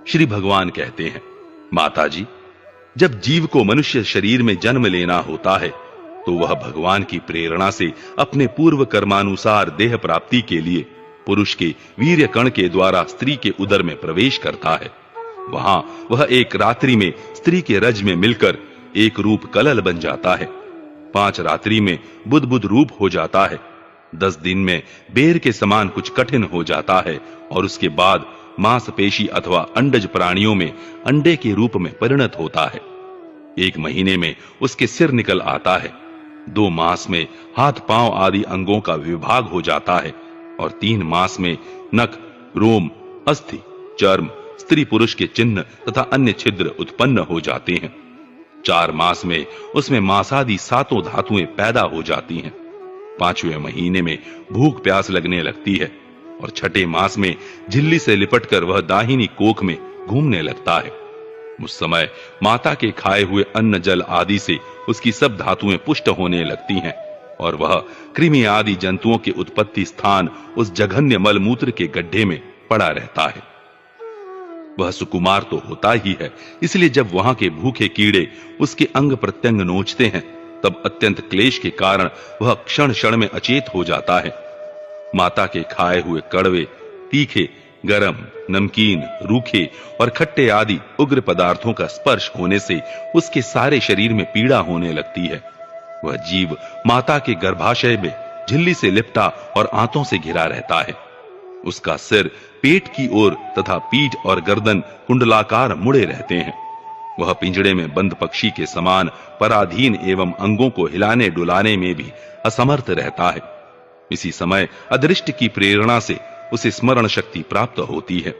श्री भगवान कहते हैं, माताजी, जब जीव को मनुष्य शरीर में जन्म लेना होता है तो वह भगवान की प्रेरणा से अपने पूर्व कर्मानुसार देह प्राप्ति के लिए पुरुष के वीर्य कण के द्वारा स्त्री के उदर में प्रवेश करता है। वहां वह एक रात्रि में स्त्री के रज में मिलकर एक रूप कलल बन जाता है। 5 रात्रि में बुद्ध रूप हो जाता है। 10 दिन में बेर के समान कुछ कठिन हो जाता है और उसके बाद मांसपेशी अथवा अंडज प्राणियों में अंडे के रूप में परिणत होता है। 1 महीने में उसके सिर निकल आता है। 2 मास में हाथ पांव आदि अंगों का विभाग हो जाता है और 3 मास में नख, रोम, अस्थि, चर्म, स्त्री पुरुष के चिन्ह तथा अन्य छिद्र उत्पन्न हो जाते हैं। 4 मास में उसमें मांसादि 7 धातुएं पैदा हो जाती हैं। 5वें महीने में भूख प्यास लगने लगती है और 6ठे मास में झिल्ली से लिपटकर वह दाहिनी कोख में घूमने लगता है। उस समय माता के खाए हुए अन्न जल आदि से उसकी सब धातुएं पुष्ट होने लगती हैं और वह कृमि आदि जंतुओं के उत्पत्ति स्थान उस जघन्य मलमूत्र के गड्ढे में पड़ा रहता है। वह सुकुमार तो होता ही है, इसलिए जब वहां के भूखे कीड़े उसके अंग प्रत्यंग नोचते हैं तब अत्यंत क्लेश के कारण वह क्षण क्षण में अचेत हो जाता है। माता के खाए हुए कड़वे, तीखे, गरम, नमकीन, रूखे और खट्टे आदि उग्र पदार्थों का स्पर्श होने से उसके सारे शरीर में पीड़ा होने लगती है। वह जीव माता के गर्भाशय में झिल्ली से लिपटा और आंतों से घिरा रहता है। उसका सिर पेट की ओर तथा पीठ और गर्दन कुंडलाकार मुड़े रहते हैं। वह पिंजड़े में बंद पक्षी के समान पराधीन एवं अंगों को हिलाने डुलाने में भी असमर्थ रहता है। इसी समय अदृष्ट की प्रेरणा से उसे स्मरण शक्ति प्राप्त होती है।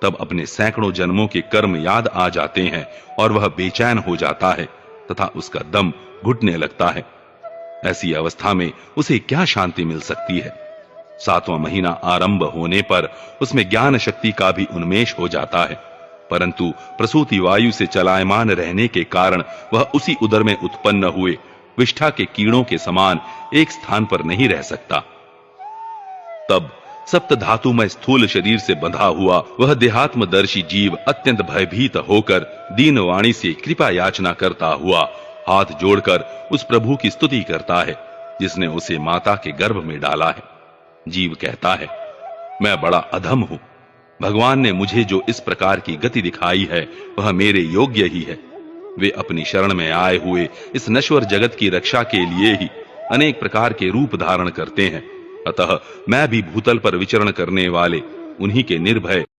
तब अपने सैकड़ों जन्मों के कर्म याद आ जाते हैं और वह बेचैन हो जाता है तथा उसका दम घुटने लगता है। ऐसी अवस्था में उसे क्या शांति मिल सकती है? 7वां महीना आरंभ होने पर उसमें ज्ञान शक्ति का भी उन्मेष हो जाता है, परंतु प्रसूति वायु से चलायमान रहने के कारण वह उसी उदर में उत्पन्न हुए विष्ठा के कीड़ों के समान एक स्थान पर नहीं रह सकता। तब सप्त धातुमय स्थूल शरीर से बंधा हुआ वह देहात्मदर्शी जीव अत्यंत भयभीत होकर दीन वाणी से कृपा याचना करता हुआ हाथ जोड़कर उस प्रभु की स्तुति करता है जिसने उसे माता के गर्भ में डाला है। जीव कहता है, मैं बड़ा अधम हूं। भगवान ने मुझे जो इस प्रकार की गति दिखाई है वह मेरे योग्य ही है। वे अपनी शरण में आए हुए इस नश्वर जगत की रक्षा के लिए ही अनेक प्रकार के रूप धारण करते हैं। अतः मैं भी भूतल पर विचरण करने वाले उन्हीं के निर्भय